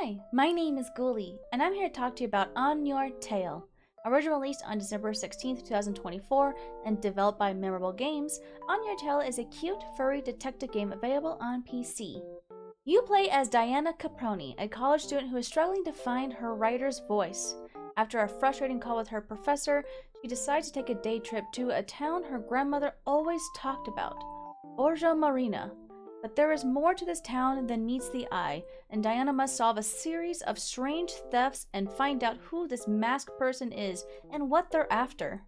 Hi, my name is Ghoulie, and I'm here to talk to you about On Your Tail. Originally released on December 16th, 2024, and developed by Memorable Games, On Your Tail is a cute, furry detective game available on PC. You play as Diana Caproni, a college student who is struggling to find her writer's voice. After a frustrating call with her professor, she decides to take a day trip to a town her grandmother always talked about, Borgia Marina. But there is more to this town than meets the eye, and Diana must solve a series of strange thefts and find out who this masked person is and what they're after.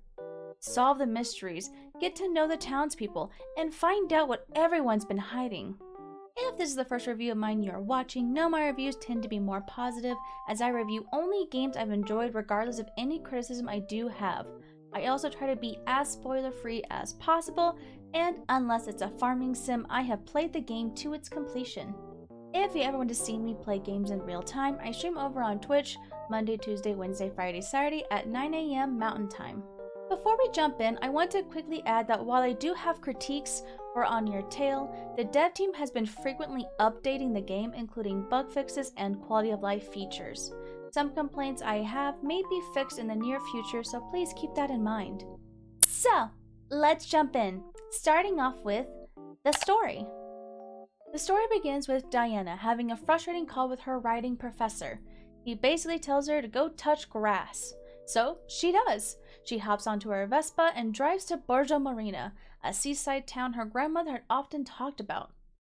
Solve the mysteries, get to know the townspeople, and find out what everyone's been hiding. If this is the first review of mine you are watching, know my reviews tend to be more positive, as I review only games I've enjoyed regardless of any criticism I do have. I also try to be as spoiler-free as possible, and unless it's a farming sim, I have played the game to its completion. If you ever want to see me play games in real time, I stream over on Twitch Monday, Tuesday, Wednesday, Friday, Saturday at 9 AM Mountain Time. Before we jump in, I want to quickly add that while I do have critiques for On Your Tail, the dev team has been frequently updating the game, including bug fixes and quality of life features. Some complaints I have may be fixed in the near future, so please keep that in mind. So, let's jump in, starting off with the story. The story begins with Diana having a frustrating call with her writing professor. He basically tells her to go touch grass. So, she does. She hops onto her Vespa and drives to Borgia Marina, a seaside town her grandmother had often talked about.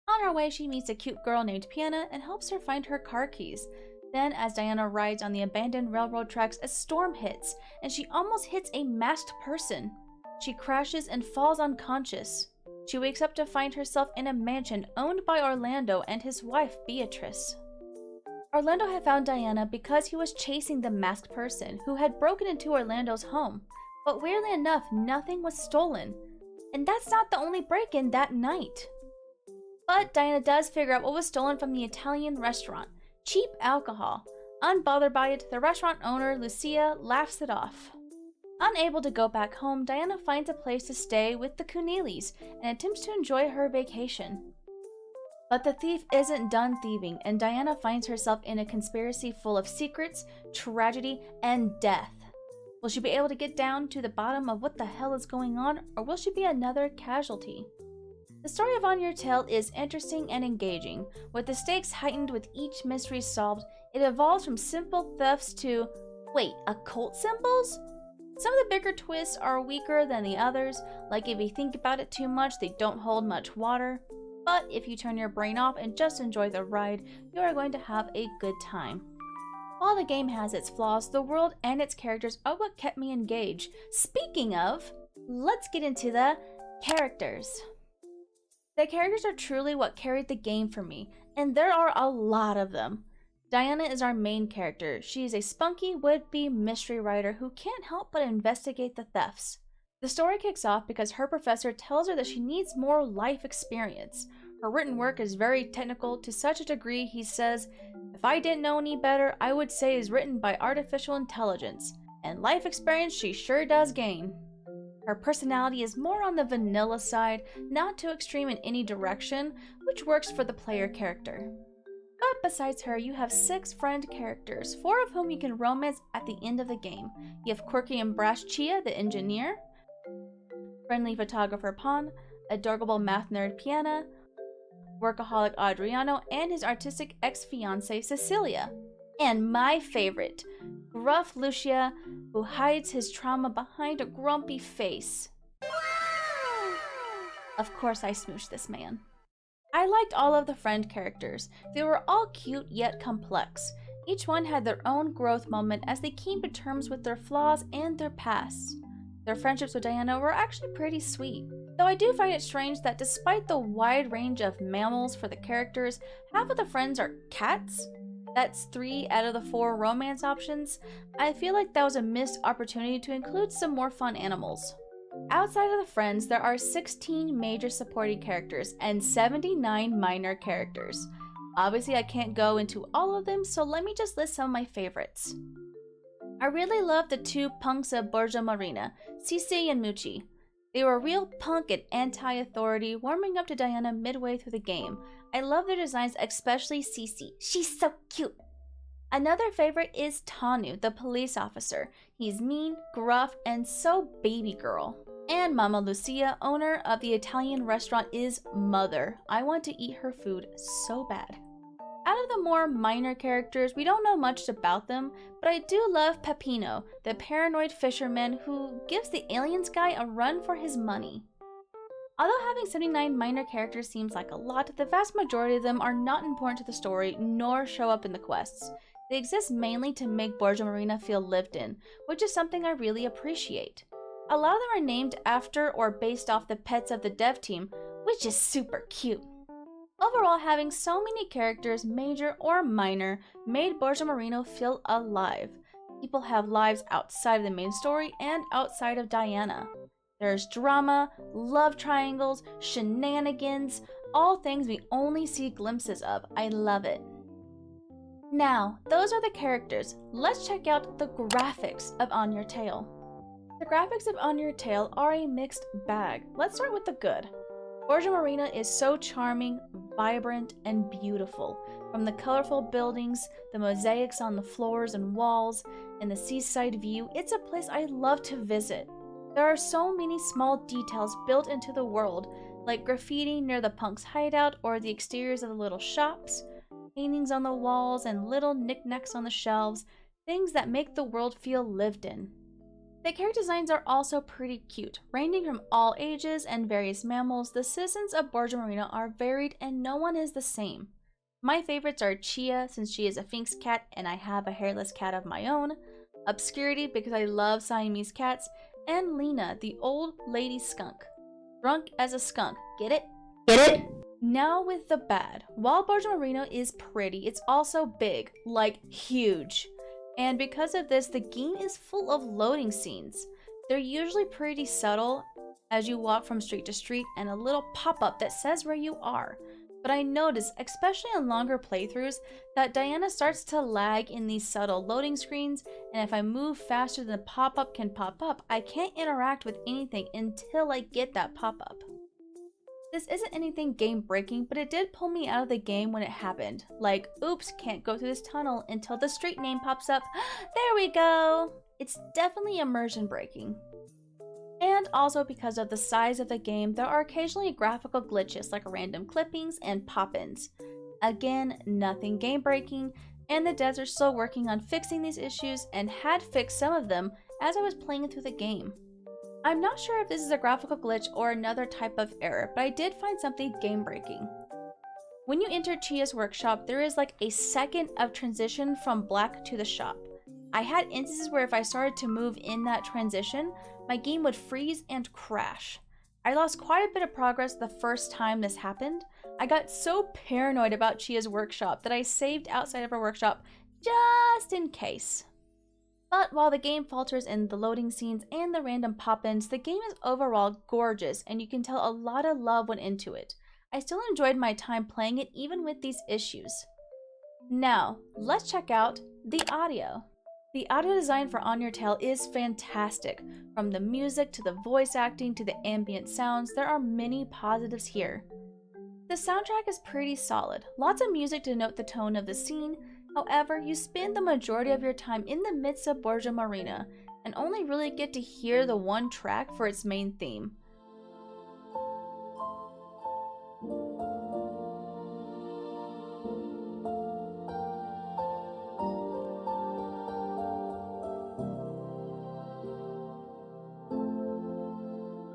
On her way, she meets a cute girl named Piana and helps her find her car keys. Then, as Diana rides on the abandoned railroad tracks, a storm hits, and she almost hits a masked person. She crashes and falls unconscious. She wakes up to find herself in a mansion owned by Orlando and his wife, Beatrice. Orlando had found Diana because he was chasing the masked person who had broken into Orlando's home. But weirdly enough, nothing was stolen. And that's not the only break-in that night. But Diana does figure out what was stolen from the Italian restaurant: cheap alcohol. Unbothered by it, the restaurant owner, Lucia, laughs it off. Unable to go back home, Diana finds a place to stay with the Cornelis and attempts to enjoy her vacation. But the thief isn't done thieving, and Diana finds herself in a conspiracy full of secrets, tragedy, and death. Will she be able to get down to the bottom of what the hell is going on, or will she be another casualty? The story of On Your Tail is interesting and engaging. With the stakes heightened with each mystery solved, it evolves from simple thefts to, wait, occult symbols? Some of the bigger twists are weaker than the others, like if you think about it too much, they don't hold much water. But if you turn your brain off and just enjoy the ride, you are going to have a good time. While the game has its flaws, the world and its characters are what kept me engaged. Speaking of, let's get into the characters. The characters are truly what carried the game for me, and there are a lot of them. Diana is our main character. She is a spunky would-be mystery writer who can't help but investigate the thefts. The story kicks off because her professor tells her that she needs more life experience. Her written work is very technical to such a degree he says, "If I didn't know any better, I would say is written by artificial intelligence." And life experience she sure does gain. Her personality is more on the vanilla side, not too extreme in any direction, which works for the player character. But besides her, you have 6 friend characters, 4 of whom you can romance at the end of the game. You have quirky and brash Chia, the engineer, friendly photographer Pan, adorable math nerd Piana, workaholic Adriano, and his artistic ex-fiancée Cecilia. And my favorite, gruff Lucia, who hides his trauma behind a grumpy face. Of course I smooshed this man. I liked all of the friend characters. They were all cute yet complex. Each one had their own growth moment as they came to terms with their flaws and their pasts. Their friendships with Diana were actually pretty sweet. Though I do find it strange that despite the wide range of mammals for the characters, half of the friends are cats. That's 3 out of the 4 romance options. I feel like that was a missed opportunity to include some more fun animals. Outside of the friends, there are 16 major supporting characters and 79 minor characters. Obviously, I can't go into all of them, so let me just list some of my favorites. I really love the 2 punks of Borgia Marina, Cici and Mucci. They were real punk and anti-authority, warming up to Diana midway through the game. I love their designs, especially Cici. She's so cute. Another favorite is Tanu, the police officer. He's mean, gruff, and so baby girl. And Mama Lucia, owner of the Italian restaurant, is mother. I want to eat her food so bad. Out of the more minor characters, we don't know much about them, but I do love Peppino, the paranoid fisherman who gives the aliens guy a run for his money. Although having 79 minor characters seems like a lot, the vast majority of them are not important to the story nor show up in the quests. They exist mainly to make Borgia Marina feel lived in, which is something I really appreciate. A lot of them are named after or based off the pets of the dev team, which is super cute. Overall, having so many characters, major or minor, made Borgia Marina feel alive. People have lives outside of the main story and outside of Diana. There's drama, love triangles, shenanigans, all things we only see glimpses of. I love it. Now, those are the characters. Let's check out the graphics of On Your Tail. The graphics of On Your Tail are a mixed bag. Let's start with the good. Borgia Marina is so charming, vibrant, and beautiful. From the colorful buildings, the mosaics on the floors and walls, and the seaside view, it's a place I love to visit. There are so many small details built into the world, like graffiti near the punks' hideout or the exteriors of the little shops, paintings on the walls and little knickknacks on the shelves, things that make the world feel lived in. The character designs are also pretty cute. Ranging from all ages and various mammals, the citizens of Borgia Marina are varied and no one is the same. My favorites are Chia, since she is a Finks cat and I have a hairless cat of my own, Obscurity because I love Siamese cats, and Lena, the old lady skunk. Drunk as a skunk. Get it? Get it? Now with the bad. While Borgia Marina is pretty, it's also big, like huge. And because of this, the game is full of loading scenes. They're usually pretty subtle as you walk from street to street and a little pop-up that says where you are. But I notice, especially on longer playthroughs, that Diana starts to lag in these subtle loading screens, and if I move faster than the pop-up can pop up, I can't interact with anything until I get that pop-up. This isn't anything game-breaking, but it did pull me out of the game when it happened. Like, oops, can't go through this tunnel until the street name pops up. There we go! It's definitely immersion-breaking. And also because of the size of the game, there are occasionally graphical glitches like random clippings and pop-ins. Again, nothing game-breaking, and the devs are still working on fixing these issues and had fixed some of them as I was playing through the game. I'm not sure if this is a graphical glitch or another type of error, but I did find something game-breaking. When you enter Chia's workshop, there is like a second of transition from black to the shop. I had instances where if I started to move in that transition, my game would freeze and crash. I lost quite a bit of progress the first time this happened. I got so paranoid about Chia's workshop that I saved outside of her workshop just in case. But while the game falters in the loading scenes and the random pop-ins, the game is overall gorgeous and you can tell a lot of love went into it. I still enjoyed my time playing it even with these issues. Now, let's check out the audio. The audio design for On Your Tail is fantastic. From the music to the voice acting to the ambient sounds, there are many positives here. The soundtrack is pretty solid. Lots of music to note the tone of the scene. However, you spend the majority of your time in the midst of Borgia Marina and only really get to hear the one track for its main theme.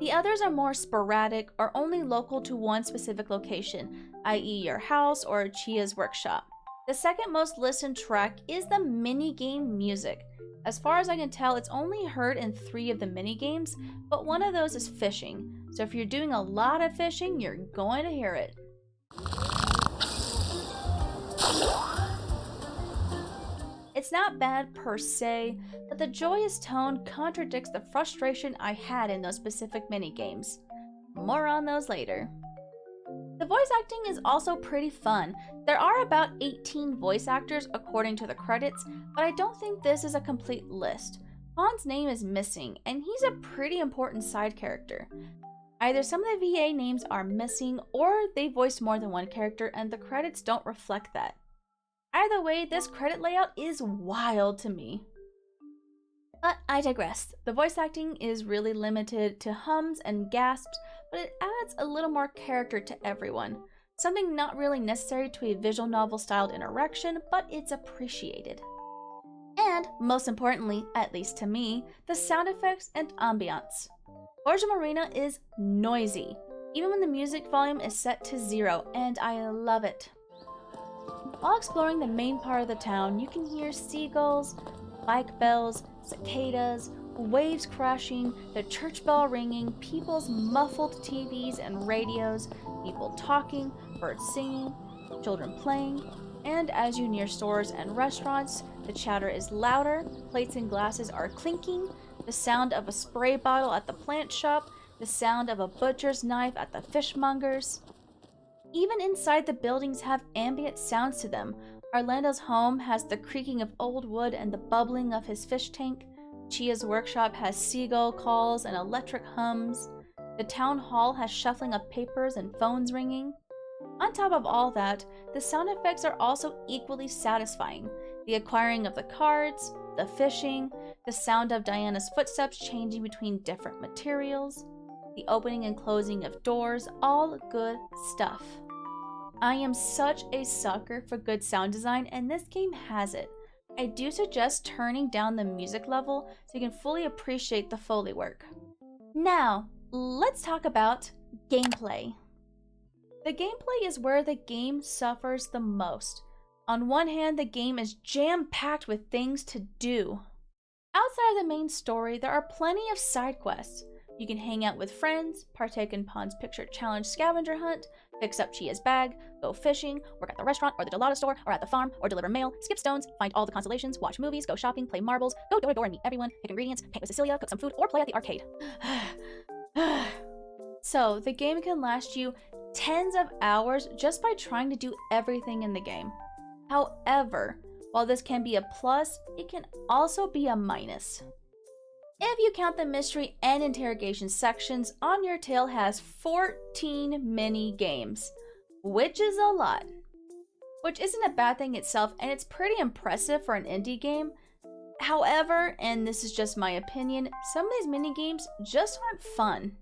The others are more sporadic or only local to one specific location, i.e. your house or Chia's workshop. The second most listened track is the minigame music. As far as I can tell, it's only heard in 3 of the minigames, but one of those is fishing. So if you're doing a lot of fishing, you're going to hear it. It's not bad per se, but the joyous tone contradicts the frustration I had in those specific minigames. More on those later. The voice acting is also pretty fun. There are about 18 voice actors according to the credits, but I don't think this is a complete list. Fawn's name is missing, and he's a pretty important side character. Either some of the VA names are missing, or they voiced more than one character and the credits don't reflect that. Either way, this credit layout is wild to me. But I digress. The voice acting is really limited to hums and gasps, but it adds a little more character to everyone. Something not really necessary to a visual novel styled interaction, but it's appreciated. And, most importantly, at least to me, the sound effects and ambiance. Origin Marina is noisy, even when the music volume is set to 0, and I love it. While exploring the main part of the town, you can hear seagulls, bike bells, cicadas, waves crashing, the church bell ringing, people's muffled TVs and radios, people talking, birds singing, children playing, and as you near stores and restaurants, the chatter is louder, plates and glasses are clinking, the sound of a spray bottle at the plant shop, the sound of a butcher's knife at the fishmonger's. Even inside the buildings have ambient sounds to them. Orlando's home has the creaking of old wood and the bubbling of his fish tank. Chia's workshop has seagull calls and electric hums. The town hall has shuffling of papers and phones ringing. On top of all that, the sound effects are also equally satisfying. The acquiring of the cards, the fishing, the sound of Diana's footsteps changing between different materials, the opening and closing of doors, all good stuff. I am such a sucker for good sound design, and this game has it. I do suggest turning down the music level so you can fully appreciate the Foley work. Now, let's talk about gameplay. The gameplay is where the game suffers the most. On one hand, the game is jam-packed with things to do. Outside of the main story, there are plenty of side quests. You can hang out with friends, partake in Pond's Picture Challenge scavenger hunt, fix up Chia's bag, go fishing, work at the restaurant or the gelato store or at the farm or deliver mail, skip stones, find all the constellations, watch movies, go shopping, play marbles, go door to door and meet everyone, pick ingredients, paint with Cecilia, cook some food, or play at the arcade. So, the game can last you tens of hours just by trying to do everything in the game. However, while this can be a plus, it can also be a minus. If you count the mystery and interrogation sections, On Your Tail has 14 mini games, which is a lot. Which isn't a bad thing itself, and it's pretty impressive for an indie game. However, and this is just my opinion, some of these mini games just aren't fun.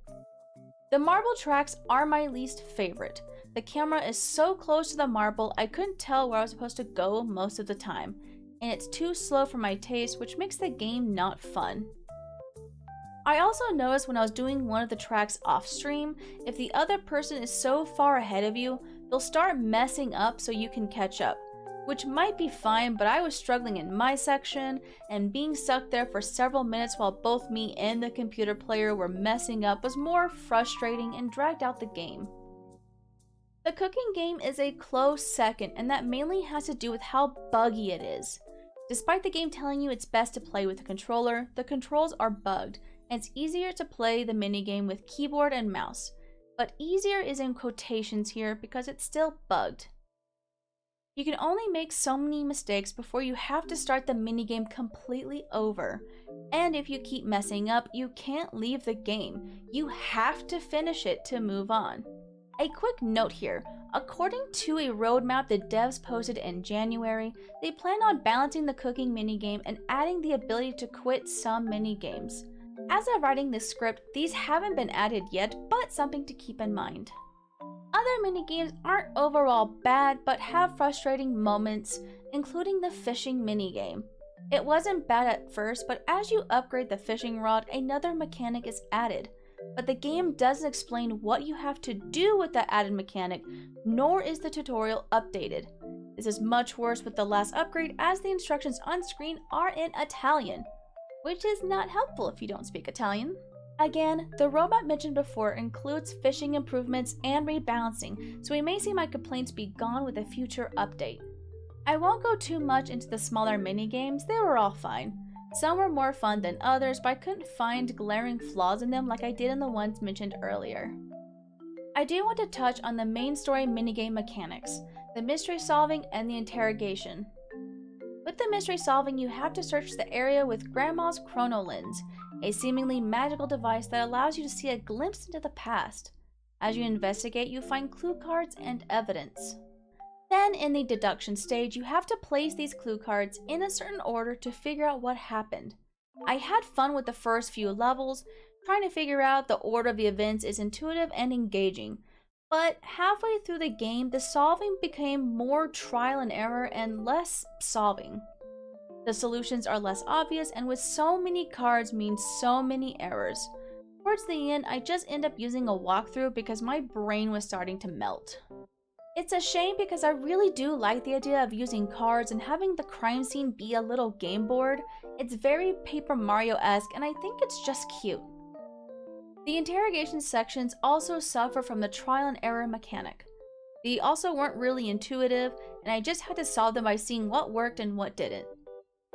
The marble tracks are my least favorite. The camera is so close to the marble, I couldn't tell where I was supposed to go most of the time, and it's too slow for my taste, which makes the game not fun. I also noticed when I was doing one of the tracks off stream, if the other person is so far ahead of you, they'll start messing up so you can catch up, which might be fine, but I was struggling in my section, and being stuck there for several minutes while both me and the computer player were messing up was more frustrating and dragged out the game. The cooking game is a close second, and that mainly has to do with how buggy it is. Despite the game telling you it's best to play with a controller, the controls are bugged, and it's easier to play the minigame with keyboard and mouse. But easier is in quotations here because it's still bugged. You can only make so many mistakes before you have to start the minigame completely over. And if you keep messing up, you can't leave the game. You have to finish it to move on. A quick note here, according to a roadmap the devs posted in January, they plan on balancing the cooking minigame and adding the ability to quit some minigames. As of writing this script, these haven't been added yet, but something to keep in mind. Other minigames aren't overall bad, but have frustrating moments, including the fishing minigame. It wasn't bad at first, but as you upgrade the fishing rod, another mechanic is added. But the game doesn't explain what you have to do with that added mechanic, nor is the tutorial updated. This is much worse with the last upgrade, as the instructions on screen are in Italian, which is not helpful if you don't speak Italian. Again, the roadmap mentioned before includes fishing improvements and rebalancing, so we may see my complaints be gone with a future update. I won't go too much into the smaller minigames, they were all fine. Some were more fun than others, but I couldn't find glaring flaws in them like I did in the ones mentioned earlier. I do want to touch on the main story minigame mechanics, the mystery solving and the interrogation. With the mystery solving, you have to search the area with Grandma's chrono lens, a seemingly magical device that allows you to see a glimpse into the past. As you investigate, you find clue cards and evidence. Then in the deduction stage, you have to place these clue cards in a certain order to figure out what happened. I had fun with the first few levels. Trying to figure out the order of the events is intuitive and engaging. But halfway through the game, the solving became more trial and error and less solving. The solutions are less obvious, and with so many cards means so many errors. Towards the end, I just end up using a walkthrough because my brain was starting to melt. It's a shame because I really do like the idea of using cards and having the crime scene be a little game board. It's very Paper Mario-esque, and I think it's just cute. The interrogation sections also suffer from the trial and error mechanic. They also weren't really intuitive, and I just had to solve them by seeing what worked and what didn't.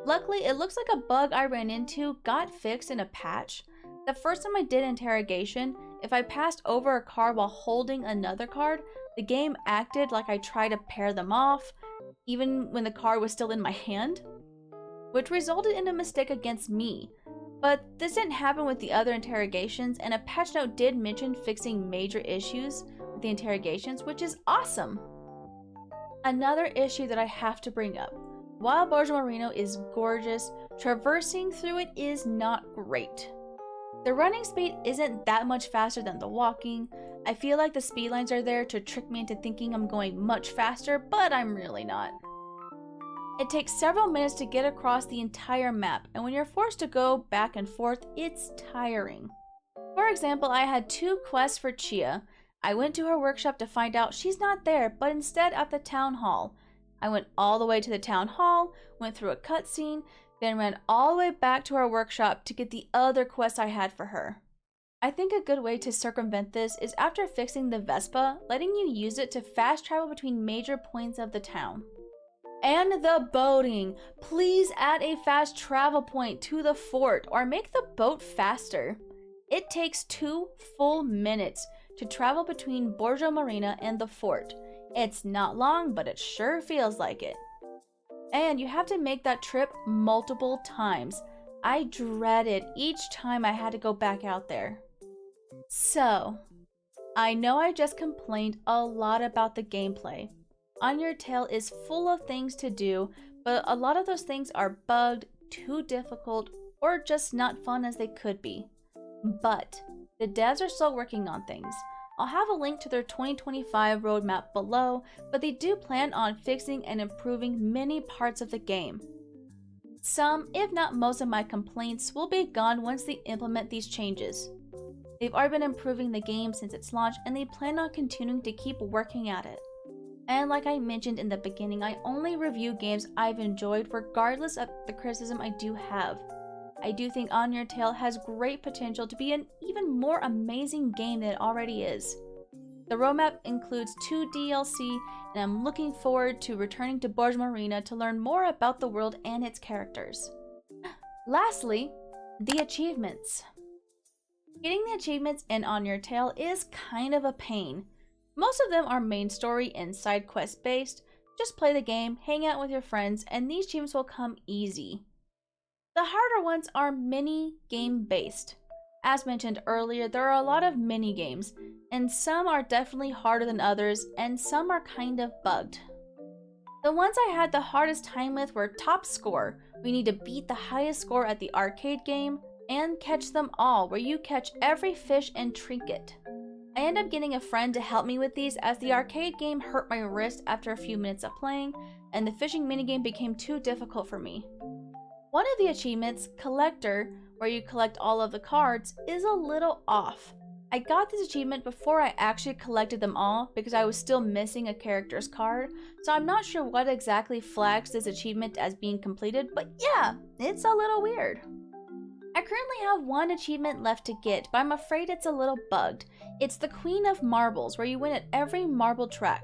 Luckily, it looks like a bug I ran into got fixed in a patch. The first time I did interrogation, if I passed over a card while holding another card, the game acted like I tried to pair them off, even when the card was still in my hand, which resulted in a mistake against me. But this didn't happen with the other interrogations, and a patch note did mention fixing major issues with the interrogations, which is awesome. Another issue that I have to bring up. While Borgia Marino is gorgeous, traversing through it is not great. The running speed isn't that much faster than the walking. I feel like the speed lines are there to trick me into thinking I'm going much faster, but I'm really not. It takes several minutes to get across the entire map, and when you're forced to go back and forth, it's tiring. For example, I had 2 quests for Chia. I went to her workshop to find out she's not there, but instead at the town hall. I went all the way to the town hall, went through a cutscene, then ran all the way back to her workshop to get the other quest I had for her. I think a good way to circumvent this is after fixing the Vespa, letting you use it to fast travel between major points of the town. And the boating! Please add a fast travel point to the fort or make the boat faster. It takes 2 full minutes to travel between Borgia Marina and the fort. It's not long, but it sure feels like it. And you have to make that trip multiple times. I dreaded each time I had to go back out there. So, I know I just complained a lot about the gameplay. On Your Tail is full of things to do, but a lot of those things are bugged, too difficult, or just not fun as they could be. But the devs are still working on things. I'll have a link to their 2025 roadmap below, but they do plan on fixing and improving many parts of the game. Some, if not most of my complaints will be gone once they implement these changes. They've already been improving the game since its launch, and they plan on continuing to keep working at it. And like I mentioned in the beginning, I only review games I've enjoyed regardless of the criticism I do have. I do think On Your Tail has great potential to be an even more amazing game than it already is. The roadmap includes 2 DLC, and I'm looking forward to returning to Borgia Marina to learn more about the world and its characters. Lastly, the achievements. Getting the achievements in On Your Tail is kind of a pain. Most of them are main story and side quest based. Just play the game, hang out with your friends, and these achievements will come easy. The harder ones are mini-game based. As mentioned earlier, there are a lot of mini-games, and some are definitely harder than others, and some are kind of bugged. The ones I had the hardest time with were Top Score, where you need to beat the highest score at the arcade game, and Catch Them All, where you catch every fish and trinket. I ended up getting a friend to help me with these as the arcade game hurt my wrist after a few minutes of playing, and the fishing minigame became too difficult for me. One of the achievements, Collector, where you collect all of the cards, is a little off. I got this achievement before I actually collected them all because I was still missing a character's card, so I'm not sure what exactly flags this achievement as being completed, but yeah, it's a little weird. I currently have 1 achievement left to get, but I'm afraid it's a little bugged. It's the Queen of Marbles, where you win at every marble track.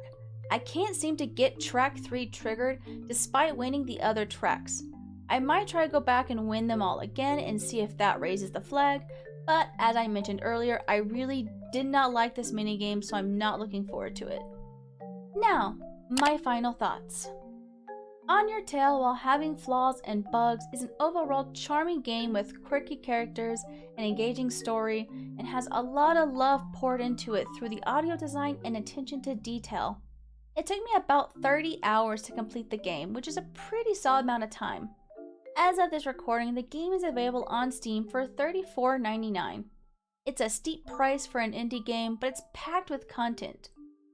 I can't seem to get track 3 triggered despite winning the other tracks. I might try to go back and win them all again and see if that raises the flag, but as I mentioned earlier, I really did not like this minigame, so I'm not looking forward to it. Now, my final thoughts. On Your Tail, while having flaws and bugs, is an overall charming game with quirky characters, an engaging story, and has a lot of love poured into it through the audio design and attention to detail. It took me about 30 hours to complete the game, which is a pretty solid amount of time. As of this recording, the game is available on Steam for $34.99. It's a steep price for an indie game, but it's packed with content.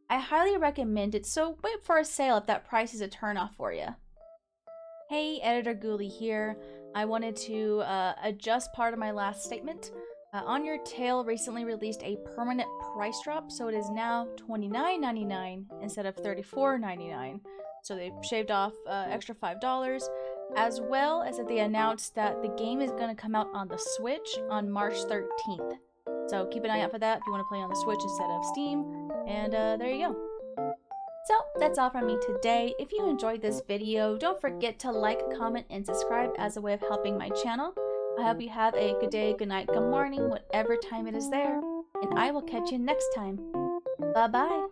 I highly recommend it, so wait for a sale if that price is a turnoff for you. Hey, Editor Ghoulie here. I wanted to adjust part of my last statement. On Your Tail recently released a permanent price drop, so it is now $29.99 instead of $34.99. So they shaved off extra $5, as well as that they announced that the game is going to come out on the Switch on March 13th. So keep an eye out for that if you want to play on the Switch instead of Steam. And there you go. So that's all from me today. If you enjoyed this video, don't forget to like, comment, and subscribe as a way of helping my channel. I hope you have a good day, good night, good morning, whatever time it is there. And I will catch you next time. Bye-bye.